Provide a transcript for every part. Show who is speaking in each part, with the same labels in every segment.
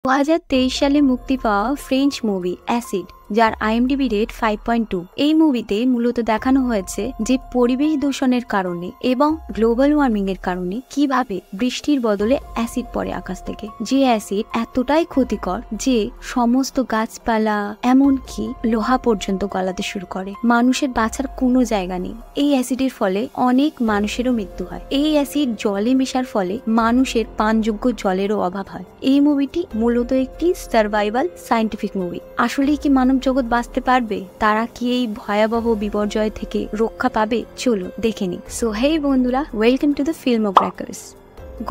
Speaker 1: 2023 সালে মুক্তি পাওয়া ফ্রেঞ্চ মুভি অ্যাসিড, যার আইএমডিবি রেট 5.2। এই মুভিতে মূলত দেখানো হয়েছে যে পরিবেশ দূষণের কারণে এবং গ্লোবাল ওয়ার্মিং এর কারণে কিভাবে বৃষ্টির বদলে অ্যাসিড পড়ে আকাশ থেকে। যে অ্যাসিড এতটাই ক্ষতিকর যে সমস্ত গাছপালা এমনকি লোহা পর্যন্ত গলাতে শুরু করে। মানুষের বাঁচার কোনো জায়গা নেই। এই অ্যাসিডের ফলে অনেক মানুষেরও মৃত্যু হয়। এই অ্যাসিড জলে মেশার ফলে মানুষের পানযোগ্য জলেরও অভাব হয়। এই মুভিটি মূলত একটি সার্ভাইভাল সায়েন্টিফিক মুভি। আসলেই কি মানব জগৎ বাঁচতে পারবে? তারা কি এই ভয়াবহ বিপর্যয় থেকে রক্ষা পাবে? চলো দেখে নি। সো হেই বন্ধুরা, welcome to the film of breakers.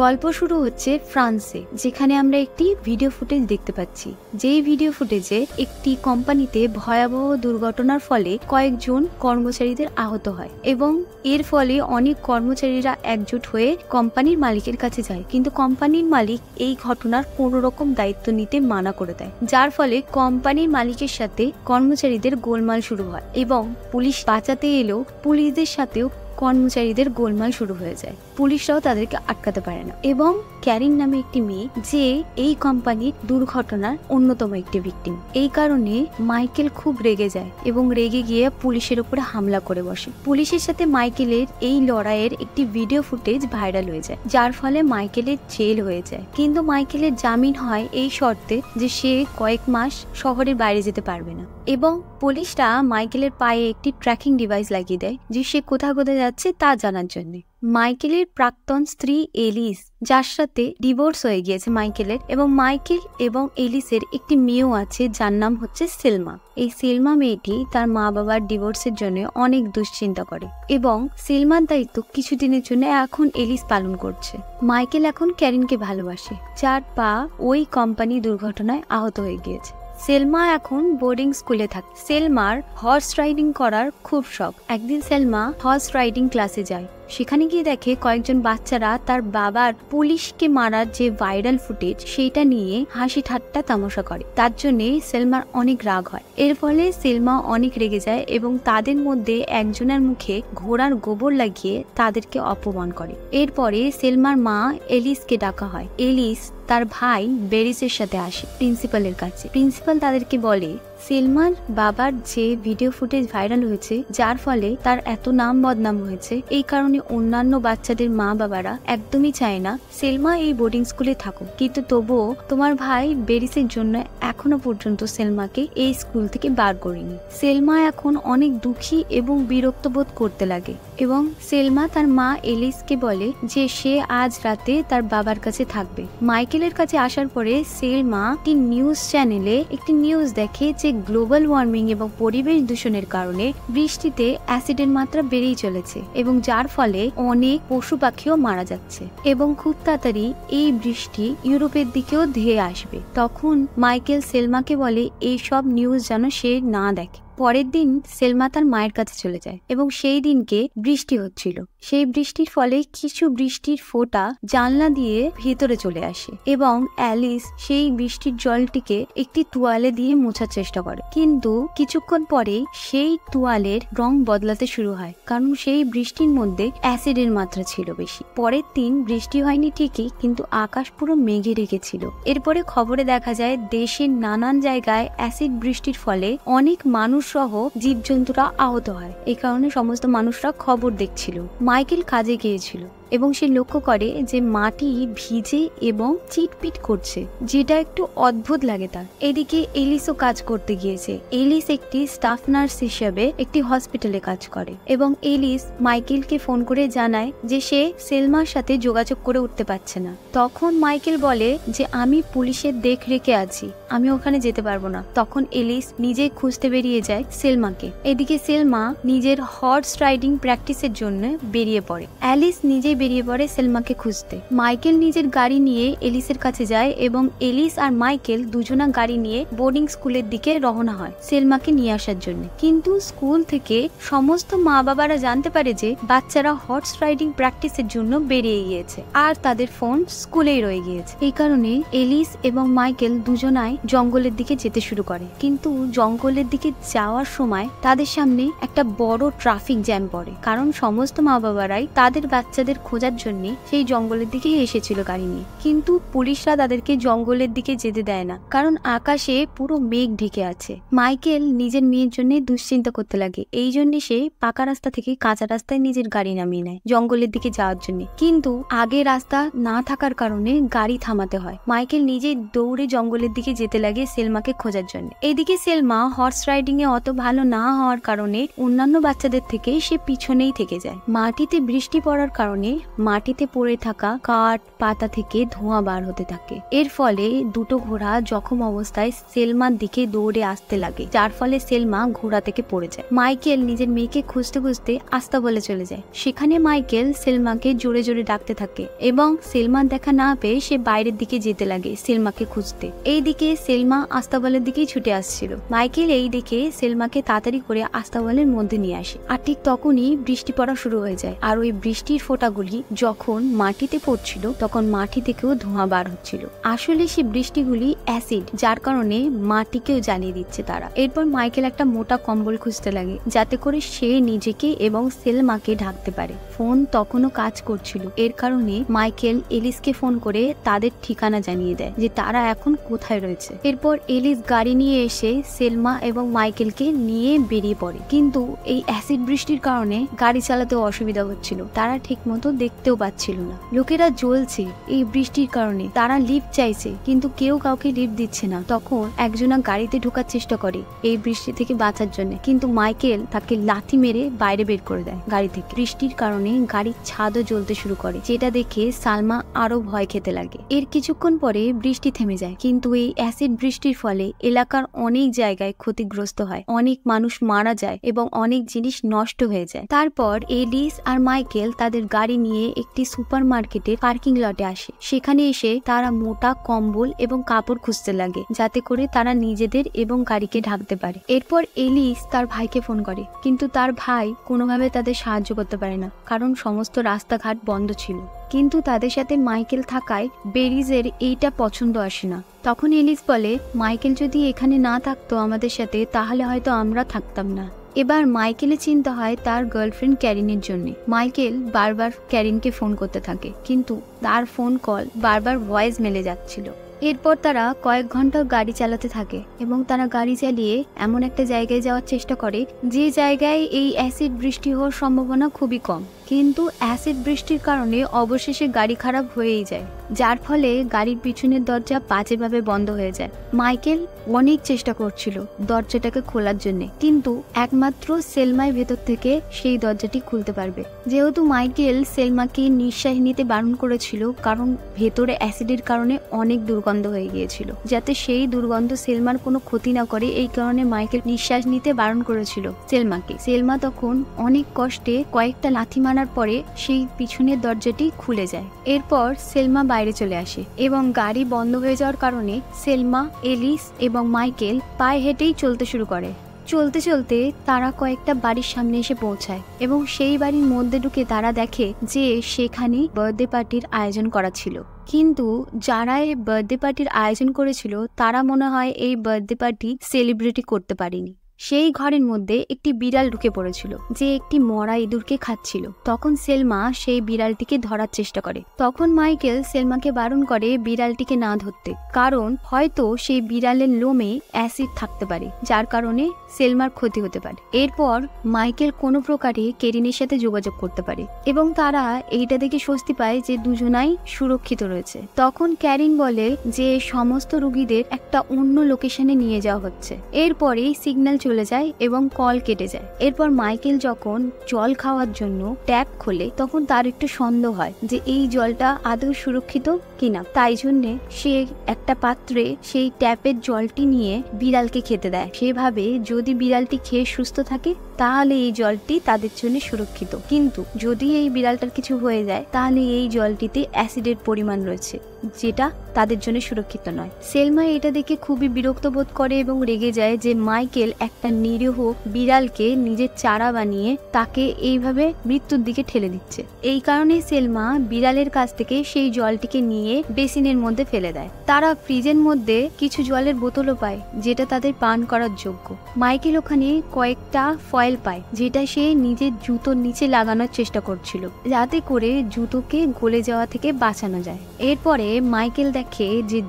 Speaker 1: গল্প শুরু হচ্ছে ফ্রান্সে, যেখানে আমরা একটি ভিডিও ফুটেজ দেখতে পাচ্ছি। যেই ভিডিও ফুটেজে একটি কোম্পানিতে ভয়াবহ দুর্ঘটনার ফলে কয়েকজন কর্মচারীদের আহত হয় এবং এর ফলে অনেক কর্মচারীরা একজোট হয়ে কোম্পানির মালিকের কাছে যায়, কিন্তু কোম্পানির মালিক এই ঘটনার কোনো রকম দায়িত্ব নিতে মানা করে দেয়, যার ফলে কোম্পানির মালিকের সাথে কর্মচারীদের গোলমাল শুরু হয় এবং পুলিশ বাঁচাতে এলেও পুলিশদের সাথেও কর্মচারীদের গোলমাল শুরু হয়ে যায়। পুলিশরাও তাদেরকে আটকাতে পারে না এবং ক্যারিন নামে একটি মেয়ে, যে এই কোম্পানির দুর্ঘটনার অন্যতম একটি ভিকটিম। এই কারণে মাইকেল খুব রেগে যায় এবং রেগে গিয়ে পুলিশের উপরে হামলা করে বসে। পুলিশের সাথে মাইকেলের এই লড়াইয়ের একটি ভিডিও ফুটেজ ভাইরাল হয়ে যায়, যার ফলে মাইকেলের জেল হয়ে যায়। কিন্তু মাইকেলের জামিন হয় এই শর্তে যে সে কয়েক মাস শহরের বাইরে যেতে পারবে না এবং পুলিশরা মাইকেলের পায়ে একটি ট্র্যাকিং ডিভাইস লাগিয়ে দেয় যে সে কোথায় কোথায় যাচ্ছে তা জানার জন্য। মাইকেলের প্রাক্তন স্ত্রী এলিস, যার সাথে ডিভোর্স হয়ে গিয়েছে মাইকেলের, এবং মাইকেল এবং এলিসের একটি মেয়েও আছে যার নাম হচ্ছে সেলমা। এই সেলমা মেয়েটি তার মা বাবার ডিভোর্সের জন্য অনেক দুশ্চিন্তা করে এবং সেলমার দায়িত্ব কিছুদিনের জন্য এখন এলিস পালন করছে। মাইকেল এখন ক্যারিনকে ভালোবাসে, যার পা ওই কোম্পানি দুর্ঘটনায় আহত হয়ে গিয়েছে। সেলমা এখন বোর্ডিং স্কুলে থাকে। সেলমার হর্স রাইডিং করার খুব শখ। একদিন সেলমা হর্স রাইডিং ক্লাসে যায়। সেখানে গিয়ে দেখে কয়েকজন বাচ্চারা তার বাবার পুলিশকে মারার যে ভাইরাল ফুটেজ সেইটা নিয়ে হাসি ঠাট্টা তামাশা করে। তার জন্য সেলমার অনেক রাগ হয়। এর ফলে সেলমা অনেক রেগে যায় এবং তাদের মধ্যে একজনের মুখে ঘোড়ার গোবর লাগিয়ে তাদেরকে অপমান করে। এরপরে সেলমার মা এলিসকে ডাকা হয়। এলিস তার ভাই বেরিসের সাথে আসে প্রিন্সিপালের কাছে। প্রিন্সিপাল তাদেরকে বলে সেলমার বাবার যে ভিডিও ফুটেজ ভাইরাল হয়েছে, যার ফলে তার এত নাম বদনাম হয়েছে, এই কারণে অন্যান্য বাচ্চাদের মা বাবারা একদমই চায় না সেলমা এই বোর্ডিং স্কুলে থাকুক, কিন্তু তবুও তোমার ভাই বেরিসের জন্য এখনো পর্যন্ত সেলমাকে এই স্কুল থেকে বার করেনি। সেলমা এখন অনেক দুঃখী এবং বিরক্ত বোধ করতে লাগে এবং সেলমা তার মা এলিসকে বলে যে সে আজ রাতে তার বাবার কাছে থাকবে। মাইকেলের কাছে আসার পরে সেলমা একটি নিউজ চ্যানেলে একটি নিউজ দেখে যে গ্লোবাল ওয়ার্মিং এবং পরিবেশ দূষণের কারণে বৃষ্টিতে অ্যাসিডের মাত্রা বেড়েই চলেছে এবং যার ফলে অনেক পশু পাখিও মারা যাচ্ছে এবং খুব তাড়াতাড়ি এই বৃষ্টি ইউরোপের দিকেও ধেয়ে আসবে। তখন মাইকেল সেলমাকে বলে এই সব নিউজ যেন সে না দেখে। পরের দিন সেলমা তার মায়ের কাছে চলে যায় এবং সেই দিনকে বৃষ্টি হচ্ছিল। সেই বৃষ্টির ফলে কিছু বৃষ্টির ফোঁটা জানলা দিয়ে ভেতরে চলে আসে এবং অ্যালিস সেই বৃষ্টির জলটিকে একটি তোয়ালে দিয়ে মোছার চেষ্টা করে, কিন্তু কিছুক্ষণ পরে সেই তোয়ালের রং বদলাতে শুরু হয়, কারণ সেই বৃষ্টির মধ্যে অ্যাসিডের মাত্রা ছিল বেশি। পরের দিন বৃষ্টি হয়নি ঠিকই, কিন্তু আকাশ পুরো মেঘে রেখেছিল। এরপরে খবরে দেখা যায় দেশের নানান জায়গায় অ্যাসিড বৃষ্টির ফলে অনেক মানুষ সহ জীবজন্তুরা আহত হয়। এই কারণে সমস্ত মানুষরা খবর দেখছিল। মাইকেল কাজে গিয়েছিল এবং সে লক্ষ্য করে যে মাটি ভিজে এবং চিটপিট করছে, যেটা একটু অদ্ভুত লাগে তার। এদিকে এলিসও কাজ করতে গিয়েছে। এলিস একটি স্টাফ নার্স হিসেবে একটি হসপিটালে কাজ করে এবং এলিস মাইকেলকে ফোন করে জানায় যে সে সেলমার সাথে যোগাযোগ করে উঠতে পারছে না। তখন মাইকেল বলে যে আমি পুলিশের দেখরেখে আছি, আমি ওখানে যেতে পারবো না। তখন এলিস নিজেই খুঁজতে বেরিয়ে যায় সেলমাকে। এদিকে সেলমা নিজের হর্স রাইডিং প্র্যাকটিসের জন্য বেরিয়ে পড়ে। অ্যালিস নিজেই বেরিয়ে পড়ে সেলমাকে খুঁজতে। মাইকেল নিজের গাড়ি নিয়ে এলিসের কাছে যায় এবং এলিস আর মাইকেল দুজনা গাড়ি নিয়ে বোর্ডিং স্কুলের দিকে রওনা হয় সেলমাকে নিয়ে আসার জন্য। কিন্তু স্কুল থেকে সমস্ত মা বাবারা জানতে পারে যে বাচ্চারা হর্স রাইডিং প্র্যাকটিসের জন্য বেরিয়ে গিয়েছে আর তাদের ফোন স্কুলেই রয়ে গিয়েছে। এই কারণে এলিস এবং মাইকেল দুজনাই জঙ্গলের দিকে যেতে শুরু করে, কিন্তু জঙ্গলের দিকে যাওয়ার সময় তাদের সামনে একটা বড় ট্রাফিক জ্যাম পড়ে, কারণ সমস্ত মা বাবারাই তাদের বাচ্চাদের খোঁজার জন্য সেই জঙ্গলের দিকে এসেছিল গাড়ি নিয়ে, কিন্তু পুলিশরা তাদেরকে জঙ্গলের দিকে যেতে দেয় না, কারণ আকাশে পুরো মেঘ ঢেকে আছে। মাইকেল নিজের মেয়ের জন্য দুশ্চিন্তা করতে লাগে, এই জন্য সে পাকা রাস্তা থেকে কাঁচা রাস্তায় নিজের গাড়ি নামিয়ে নেয় জঙ্গলের দিকে যাওয়ার জন্য, কিন্তু আগে রাস্তা না থাকার কারণে গাড়ি থামাতে হয়। মাইকেল নিজে দৌড়ে জঙ্গলের দিকে যেতে লাগে সেলমাকে খোঁজার জন্য। এইদিকে সেলমা হর্স রাইডিং এ অত ভালো না হওয়ার কারণে অন্যান্য বাচ্চাদের থেকে সে পিছনেই থেকে যায়। মাটিতে বৃষ্টি পড়ার কারণে মাটিতে পড়ে থাকা কাঠ পাতা থেকে ধোঁয়া বার হতে থাকে। এর ফলে দুটো ঘোড়া জখম অবস্থায় সেলমার দিকে দৌড়ে আসতে লাগে, যার ফলে সেলমা ঘোড়া থেকে পড়ে যায়। মাইকেল নিজের মেয়েকে খুঁজতে খুঁজতে আস্তাবলে চলে যায়। সেখানে মাইকেল সেলমাকে জোরে জোরে ডাকতে থাকে এবং সেলমার দেখা না পেয়ে সে বাইরের দিকে যেতে লাগে সেলমাকে খুঁজতে। এইদিকে সেলমা আস্তাবলের দিকেই ছুটে আসছিল। মাইকেল এই দেখে সেলমাকে তাড়াতাড়ি করে আস্তাবলের মধ্যে নিয়ে আসে, আর ঠিক তখনই বৃষ্টি পড়া শুরু হয়ে যায়। আর ওই বৃষ্টির ফোঁটাগুলি যখন মাটিতে পড়ছিল তখন মাটি থেকেও ধোঁয়া বার হচ্ছিল। আসলে সে বৃষ্টিগুলি অ্যাসিড, যার কারণে মাটিকেও জ্বালিয়ে দিচ্ছে তারা। এরপর মাইকেল একটা মোটা কম্বল খুঁজতে লাগে যাতে করে সে নিজেকে এবং সেলমাকে ঢাকতে পারে। ফোন তখনও কাজ করছিল, এর কারণে মাইকেল এলিসকে ফোন করে তাদের ঠিকানা জানিয়ে দেয় যে তারা এখন কোথায় রয়েছে। এরপর এলিস গাড়ি নিয়ে এসে সেলমা এবং মাইকেলকে নিয়ে বেরিয়ে পড়ে, কিন্তু এই অ্যাসিড বৃষ্টির কারণে গাড়ি চালাতেও অসুবিধা হচ্ছিল, তারা ঠিক মতো দেখতেও পাচ্ছিল না। লোকেরা জ্বলছে এই বৃষ্টির কারণে, তারা লিফট চাইছে কিন্তু কেউ কাউকে লিফট দিচ্ছে না। তখন একজনা গাড়িতে ঢোকার চেষ্টা করে এই বৃষ্টি থেকে বাঁচার জন্য, কিন্তু মাইকেল তাকে লাথি মেরে বাইরে বের করে দেয় গাড়ি থেকে। বৃষ্টির কারণে গাড়ির ছাদও জ্বলতে শুরু করে, যেটা দেখে সালমা আরো ভয় খেতে লাগে। এর কিছুক্ষণ পরে বৃষ্টি থেমে যায়, কিন্তু এই অ্যাসিড বৃষ্টির ফলে এলাকার অনেক জায়গায় ক্ষতিগ্রস্ত হয়, অনেক মানুষ মারা যায় এবং অনেক জিনিস নষ্ট হয়ে যায়। তারপর এলিস আর মাইকেল তাদের গাড়ি নিয়ে একটি সুপার মার্কেটের পার্কিং লটে আসে। সেখানে এসে তারা মোটা কম্বল এবং কাপড় খুঁজতে লাগে যাতে করে তারা নিজেদের এবং গাড়িকে ঢাকতে পারে। এরপর এলিস তার ভাইকে ফোন করে, কিন্তু তার ভাই কোনোভাবে তাদের সাহায্য করতে পারে না, কারণ সমস্ত রাস্তাঘাট বন্ধ ছিল। কিন্তু তাদের সাথে মাইকেল থাকায় বেরিজের এইটা পছন্দ আসে না। তখন এলিস বলে, মাইকেল যদি এখানে না থাকতো আমাদের সাথে তাহলে হয়তো আমরা থাকতাম না। এবার মাইকেলের চিন্তা হয় তার গার্লফ্রেন্ড ক্যারিনের জন্য। মাইকেল বারবার ক্যারিনকে ফোন করতে থাকে, কিন্তু তার ফোন কল বারবার ভয়েস মেলে যাচ্ছিল। এরপর তারা কয়েক ঘন্টা গাড়ি চালাতে থাকে এবং তারা গাড়ি চালিয়ে এমন একটা জায়গায় যাওয়ার চেষ্টা করে যে জায়গায় এই অ্যাসিড বৃষ্টি হওয়ার সম্ভাবনা খুবই কম, কিন্তু অ্যাসিড বৃষ্টির কারণে অবশেষে গাড়ি খারাপ হয়েই যায়, যার ফলে গাড়ির পিছনের দরজা বাজেভাবে বন্ধ হয়ে যায়। মাইকেল অনেক চেষ্টা করছিল দরজাটাকে খোলার জন্য, কিন্তু একমাত্র সেলমাই ভেতর থেকে সেই দরজাটি খুলতে পারবে। যেহেতু মাইকেল সেলমাকে নিঃশ্বাস নিতে বারণ করেছিল, কারণ ভেতরে অ্যাসিডের কারণে অনেক দুর্গন্ধ হয়ে গিয়েছিল, যাতে সেই দুর্গন্ধ সেলমার কোনো ক্ষতি না করে, এই কারণে মাইকেল নিঃশ্বাস নিতে বারণ করেছিল সেলমাকে। সেলমা তখন অনেক কষ্টে কয়েকটা লাথি মারার পরে সেই পিছনের দরজাটি খুলে যায়। এরপর সেলমা বাইরে চলে আসে এবং গাড়ি বন্ধ হয়ে যাওয়ার কারণে সেলমা, এলিস এবং মাইকেল পায়ে হেঁটেই চলতে শুরু করে। চলতে চলতে তারা কয়েকটা বাড়ির সামনে এসে পৌঁছায় এবং সেই বাড়ির মধ্যে ঢুকে তারা দেখে যে সেখানে বার্থডে পার্টির আয়োজন করা ছিল, কিন্তু যারা এই বার্থডে পার্টির আয়োজন করেছিল তারা মনে হয় এই বার্থডে পার্টি সেলিব্রেটি করতে পারেনি। সেই ঘরের মধ্যে একটি বিড়াল ঢুকে পড়েছিল যে একটি মরা ইঁদুরকে খাচ্ছিল। তখন সেলমা সেই বিড়ালটিকে ধরার চেষ্টা করে। তখন মাইকেল সেলমাকে বারণ করে বিড়ালটিকে না ধরতে, কারণ হয়তো সেই বিড়ালের লোমে অ্যাসিড থাকতে পারে, যার কারণে সেলমার ক্ষতি হতে পারে। এরপর মাইকেল কোনো প্রকারে কেরিনের সাথে যোগাযোগ করতে পারে এবং তারা এইটা দেখে স্বস্তি পায় যে দুজনাই সুরক্ষিত রয়েছে। তখন ক্যারিন বলে যে সমস্ত রোগীদের একটা অন্য লোকেশনে নিয়ে যাওয়া হচ্ছে। এরপরে সিগন্যাল চলে যায় এবং কল কেটে যায়। এরপর মাইকেল যখন জল খাওয়ার জন্য ট্যাপ খোলে তখন তার একটু সন্দেহ হয় যে এই জলটা আদৌ সুরক্ষিত কিনা, তাই জন্যে সে একটা পাত্রে সেই ট্যাপের জলটি নিয়ে বিড়ালকে খেতে দেয়। সেভাবে যদি বিড়ালটি খেয়ে সুস্থ থাকে তাহলে এই জলটি তাদের জন্য সুরক্ষিত, কিন্তু যদি এই বিড়ালটার কিছু হয়ে যায় তাহলে এই জলটিতে অ্যাসিডের পরিমাণ রয়েছে, যেটা তাদের জন্য সুরক্ষিত নয়। সেলমা এটা দেখে খুবই বিরক্ত বোধ করে এবং রেগে যায় যে মাইকেল একটা নিরীহ বিড়ালকে নিজের চারা বানিয়ে তাকে এইভাবে মৃত্যুর দিকে ঠেলে দিচ্ছে। এই কারণে সেলমা বিড়ালের কাছ থেকে সেই জলটিকে নিয়ে বেসিনের মধ্যে ফেলে দেয়। তারা ফ্রিজের মধ্যে কিছু জলের বোতলও পায় যেটা তাদের পান করার যোগ্য। মাইকেল ওখানে কয়েকটা ফয়েল ফাইল পায়, যেটা সে নিজের জুতোর নিচে লাগানোর চেষ্টা করছিল, যাতে করে জুতোকে গলে যাওয়া থেকে বাঁচানো যায়। এরপরে মাইকেল দেখে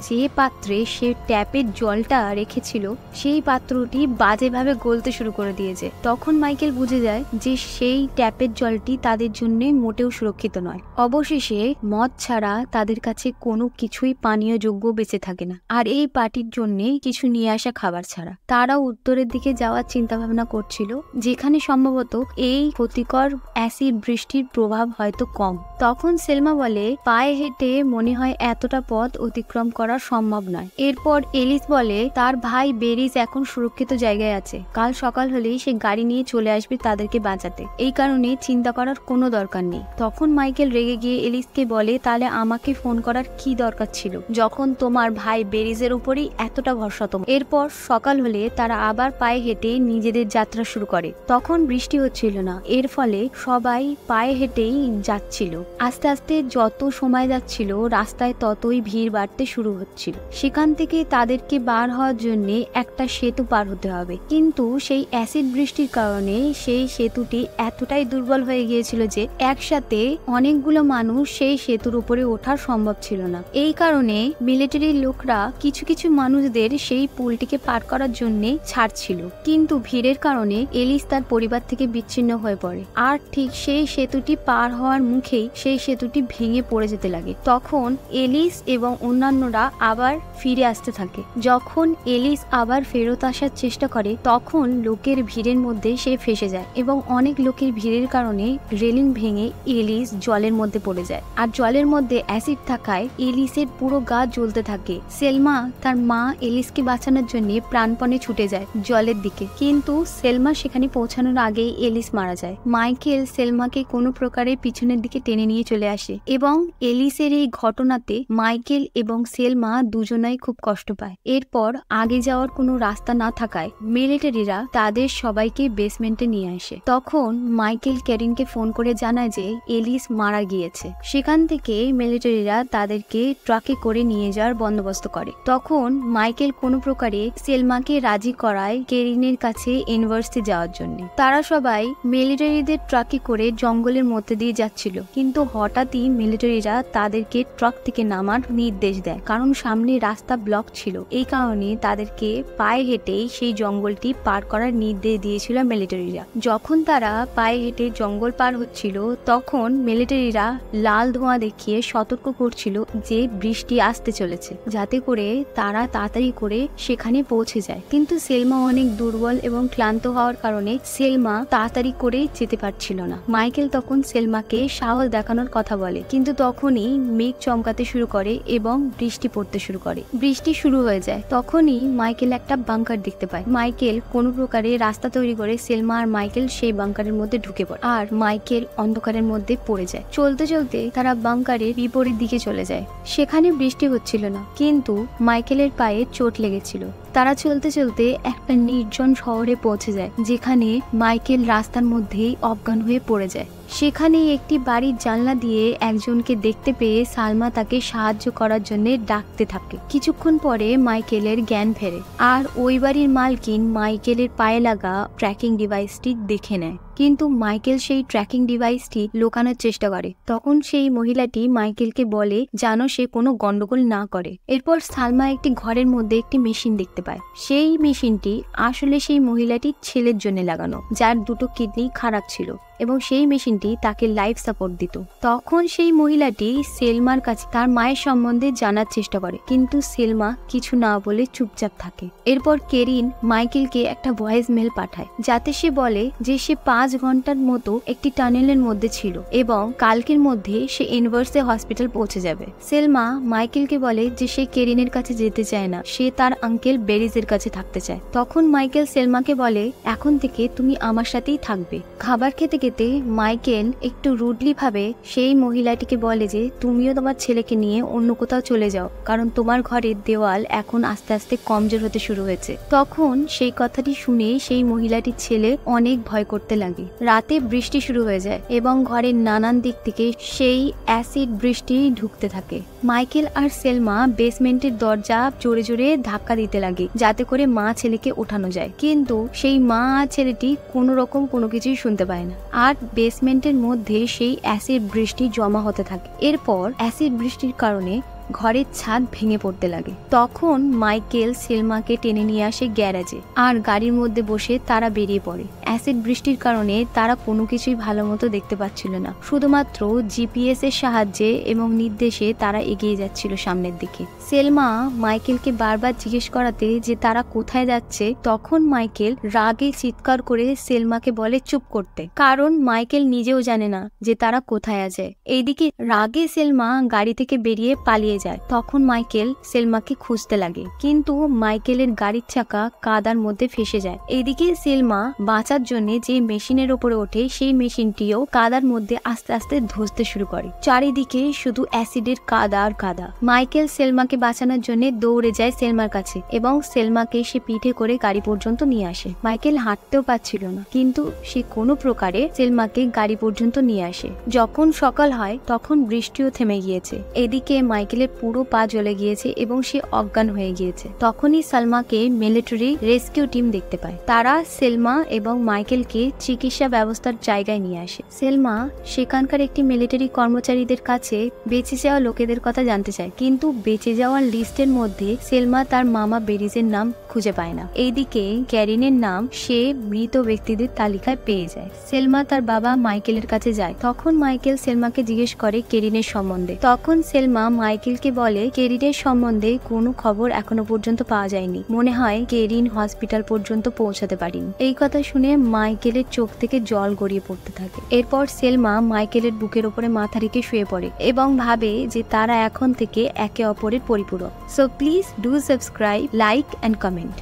Speaker 1: যে পাত্রে সে ট্যাপের জলটা রেখেছিল সেই পাত্রটি বাজেভাবে গলতে শুরু করে দিয়েছে। তখন মাইকেল বুঝে যায় যে সেই ট্যাপের জলটি তাদের জন্য মোটেও সুরক্ষিত নয়। অবশেষে মদ ছাড়া তাদের কাছে কোনো কিছুই পানীয় যোগ্য বেঁচে থাকে না, আর এই পার্টির জন্য কিছু নিয়ে আসা খাবার ছাড়া। তারা উত্তরের দিকে যাওয়ার চিন্তা ভাবনা করছিল, যেখানে সম্ভবত এই ক্ষতিকর অ্যাসিড বৃষ্টির প্রভাব হয়তো কম। তখন সেলমা বলে পায়ে হেঁটে মনে হয় এতটা পথ অতিক্রম করা সম্ভব নয়। এরপর এলিস বলে তার ভাই বেরিজ এখন সুরক্ষিত জায়গায় আছে, কাল সকাল হলেই সে গাড়ি নিয়ে চলে আসবে তাদেরকে বাঁচাতে, এই কারণে চিন্তা করার কোনো দরকার নেই। তখন মাইকেল রেগে গিয়ে এলিসকে বলে তাহলে আমাকে ফোন করার কি দরকার ছিল যখন তোমার ভাই বেরিজের উপরই এতটা ভরসা তোমার। এরপর সকাল হলে তারা আবার পায়ে হেঁটে নিজেদের যাত্রা শুরু করে। তখন বৃষ্টি হচ্ছিল না, এর ফলে সবাই পায়ে হেঁটেই যাচ্ছিল। আস্তে আস্তে যত সময় যাচ্ছিল রাস্তায় ততই ভিড় বাড়তে শুরু হচ্ছিল। সেখান থেকে তাদেরকে বার হওয়ার জন্য একটা সেতু পার হতে হবে, কিন্তু সেই অ্যাসিড বৃষ্টির কারণে সেই সেতুটি এতটাই দুর্বল হয়ে গিয়েছিল যে একসাথে অনেকগুলো মানুষ সেই সেতুর উপরে ওঠা সম্ভব ছিল না। এই কারণে মিলিটারির লোকরা কিছু কিছু মানুষদের সেই পুলটিকে পার করার জন্য ছাড়ছিল, কিন্তু ভিড়ের কারণে এলিস তার পরিবার থেকে বিচ্ছিন্ন হয়ে পড়ে। আর ঠিক সেই সেতুটি পার হওয়ার মুখেই সেই সেতুটি ভেঙে পড়ে যেতে লাগে। তখন এলিস এবং অন্যান্যরা আবার ফিরে আসতে থাকে। যখন এলিস আবার ফেরত আসার চেষ্টা করে তখন লোকের ভিড়ের মধ্যে সে ফেসে যায় এবং অনেক লোকের ভিড়ের কারণে রেলিং ভেঙে এলিস জলের মধ্যে পড়ে যায়। আর জলের মধ্যে অ্যাসিড থাকায় এলিসের পুরো গা জ্বলতে থাকে। সেলমা তার মা এলিসকে বাঁচানোর জন্য প্রাণপণে ছুটে যায় জলের দিকে, কিন্তু সেলমা সেখানে পৌঁছানোর আগেই এলিস মারা যায়। মাইকেল সেলমাকে কোনো প্রকারে পিছনের দিকে টেনে নিয়ে চলে আসে এবং এলিসের এই ঘটনাতে মাইকেল এবং সেলমা দুজনাই খুব কষ্ট পায়। এরপর আগে যাওয়ার কোনো রাস্তা না থাকায় মিলিটারিরা তাদের সবাইকে বেসমেন্টে নিয়ে আসে। তখন মাইকেল ক্যারিনকে ফোন করে জানায় যে এলিস মারা গিয়েছে। সেখান থেকে মিলিটারিরা তাদেরকে ট্রাকে করে নিয়ে যাওয়ার বন্দোবস্ত করে। তখন মাইকেল কোনো প্রকারে সেলমাকে রাজি করায় কেরিনের কাছে ইউনিভার্সিটি যাওয়ার জন্য। তারা সবাই মিলিটারিদের ট্রাকে করে জঙ্গলের মধ্যে দিয়ে যাচ্ছিল, কিন্তু হঠাৎই মিলিটারিরা তাদেরকে ট্রাক থেকে নামার নির্দেশ দেয়, কারণ সামনে রাস্তা ব্লক ছিল। এই কারণে তাদেরকে পায়ে হেঁটেই সেই জঙ্গলটি পার করার নির্দেশ দিয়েছিল মিলিটারিরা। যখন তারা পায়ে হেঁটে জঙ্গল পার হচ্ছিল তখন মিলিটারিরা লাল ধোঁয়া দেখিয়ে সতর্ক করছিল যে বৃষ্টি আসতে চলেছে, যাতে করে তারা তাড়াতাড়ি করে সেখানে পৌঁছে যায়। কিন্তু সেলমা অনেক দুর্বল এবং ক্লান্ত হওয়ার কারণে সেলমা তাড়াতাড়ি করে যেতে পারছিল না। মাইকেল তখন সেলমাকে সাহস দেখানোর কথা বলে, কিন্তু তখনই মেঘ চমকাতে শুরু করে এবং বৃষ্টি পড়তে শুরু করে। বৃষ্টি শুরু হয়ে যায়। তখনই মাইকেল একটা বাংকার দেখতে পায়। মাইকেল কোনো প্রকারে রাস্তা তৈরি করে সেলমা আর মাইকেল সেই বাংকারের মধ্যে ঢুকে পড়ে, আর মাইকেল অন্ধকারের মধ্যে পড়ে যায়। চলতে চলতে তারা বাংকারের বিপরীত দিকে চলে যায়। সেখানে বৃষ্টি হচ্ছিল না, কিন্তু মাইকেলের পায়ে চোট লেগেছিল। তারা চলতে চলতে একটা নির্জন শহরে পৌঁছে যায়, যেখানে মাইকেল রাস্তার মধ্যেই অজ্ঞান হয়ে পড়ে যায়। সেখানে একটি বাড়ির জানলা দিয়ে একজনকে দেখতে পেয়ে সালমা তাকে সাহায্য করার জন্য ডাকতে থাকে। কিছুক্ষণ পরে মাইকেলের জ্ঞান ফেরে, আর ওই বাড়ির মালকিন মাইকেলের পায়ে লাগা ট্র্যাকিং ডিভাইসটি দেখে নেয়, কিন্তু মাইকেল সেই ট্র্যাকিং ডিভাইসটি লুকানোর চেষ্টা করে। তখন সেই মহিলাটি মাইকেলকে বলে যেন সে কোনো গন্ডগোল না করে। এরপর সালমা একটি ঘরের মধ্যে একটি মেশিন দেখতে পায়। সেই মেশিনটি আসলে সেই মহিলাটির ছেলের জন্য লাগানো, যার দুটো কিডনি খারাপ ছিল, এবং সেই মেশিনটি তাকে লাইফ সাপোর্ট দিত। তখন সেই মহিলাটি সেলমার কাছে তার মায়ের সম্বন্ধে জানার চেষ্টা করে, কিন্তু সেলমা কিছু না বলে চুপচাপ থাকে। এরপর কেরিন মাইকেলকে একটা ভয়েস মেল পাঠায়, যাতে সে বলে যে সে 5 ঘন্টার মতো একটি টানেলের মধ্যে ছিল এবং কালকের মধ্যে সে ইউনিভার্সিটি হসপিটাল পৌঁছে যাবে। সেলমা মাইকেলকে বলে যে সে কেরিনের কাছে যেতে চায় না, সে তার আঙ্কেল বেরিজের কাছে থাকতে চায়। তখন মাইকেল সেলমাকে বলে এখন থেকে তুমি আমার সাথেই থাকবে। খাবার খেতে খেতে মাইকেল একটু রুডলি ভাবে সেই মহিলাটিকে বলে যে তুমিও তোমার ছেলেকে নিয়ে অন্য কোথাও চলে যাও, কারণ তোমার ঘরের দেওয়াল এখন আস্তে আস্তে কমজোর হতে শুরু হয়েছে। তখন সেই কথাটি শুনে সেই মহিলাটির ছেলে অনেক ভয় করতে লাগে লাগে। রাতে বৃষ্টি শুরু হয়ে যায় এবং ঘরের নানান দিক থেকে সেই অ্যাসিড বৃষ্টি ঢুকতে থাকে। মাইকেল আর সেলমা বেসমেন্টের দরজা জোরে জোরে ধাক্কা দিতে লাগে যাতে করে মা ছেলেকে ওঠানো যায়, কিন্তু সেই মা আর ছেলেটি কোনো রকম কোনো কিছুই শুনতে পায় না। আর বেসমেন্টের মধ্যে সেই অ্যাসিড বৃষ্টি জমা হতে থাকে। এরপর অ্যাসিড বৃষ্টির কারণে ঘরের ছাদ ভেঙে পড়তে লাগে। তখন মাইকেল সেলমাকে টেনে নিয়ে আসে গ্যারেজে আর গাড়ির মধ্যে বসে তারা বেরিয়ে পড়ে। অ্যাসিড বৃষ্টির কারণে তারা কোনো কিছুই ভালো মতো দেখতে পাচ্ছিল না, শুধুমাত্র জিপিএস এর সাহায্যে এবং নির্দেশে তারা এগিয়ে যাচ্ছিল সামনের দিকে। সেলমা মাইকেলকে বারবার জিজ্ঞেস করাতে যে তারা কোথায় যাচ্ছে, তখন মাইকেল রাগে চিৎকার করে সেলমাকে বলে চুপ করতে, কারণ মাইকেল নিজেও জানে না যে তারা কোথায় আছে। এইদিকে রাগে সেলমা গাড়ি থেকে বেরিয়ে পালিয়ে যায়। তখন মাইকেল সেলমাকে খুঁজতে লাগে, কিন্তু মাইকেলের গাড়ির চাকা কাদার মধ্যে ফেসে যায়। এইদিকে সেলমা বাঁচার জন্য যে মেশিনের উপরে ওঠে, সেই মেশিনটিও কাদার মধ্যে আস্তে আস্তে ধসতে শুরু করে। চারিদিকে শুধু অ্যাসিডের কাদা আর কাদা। মাইকেল সেলমাকে বাঁচানোর জন্য দৌড়ে যায় সেলমার কাছে এবং সেলমাকে সে পিঠে করে গাড়ি পর্যন্ত নিয়ে আসে। মাইকেল হাঁটতেও পারছিল না, কিন্তু সে কোনো প্রকারে সেলমাকে গাড়ি পর্যন্ত নিয়ে আসে। যখন সকাল হয় তখন বৃষ্টিও থেমে গিয়েছে। এদিকে মাইকেলের পুরো পা জ্বলে গিয়েছে এবং সে অজ্ঞান হয়ে গিয়েছে। তখনই সালমাকে মিলিটারি রেস্কিউ টিম দেখতে পায়। তারা সেলমা এবং মাইকেলকে চিকিৎসা ব্যবস্থার জায়গায় নিয়ে আসে। সেলমা সেখানকার একটি মিলিটারি কর্মচারীদের কাছে বেঁচে যাওয়া লোকেদের কথা জানতে চায়, কিন্তু বেঁচে যাওয়ার লিস্টের মধ্যে সেলমা তার মামা বেরিজের নাম খুঁজে পায় না। এইদিকে ক্যারিনের নাম সে মৃত ব্যক্তিদের তালিকায় পেয়ে যায়। সেলমা তার বাবা মাইকেলের কাছে যায়। তখন মাইকেল সেলমাকে জিজ্ঞেস করে কেরিনের সম্বন্ধে। তখন সেলমা মাইকেলকে বলে কেরিনের সম্বন্ধে কোনো খবর এখনো পর্যন্ত পাওয়া যায়নি, মনে হয় কেরিন হসপিটাল পর্যন্ত পৌঁছাতে পারেনি। এই কথা শুনে মাইকেলের চোখ থেকে জল গড়িয়ে পড়তে থাকে। এরপর সেলমা মাইকেলের বুকের উপরে মাথা রেখে শুয়ে পড়ে এবং ভাবে যে তারা এখন থেকে একে অপরের পরিপূরক। So please do subscribe, like and comment.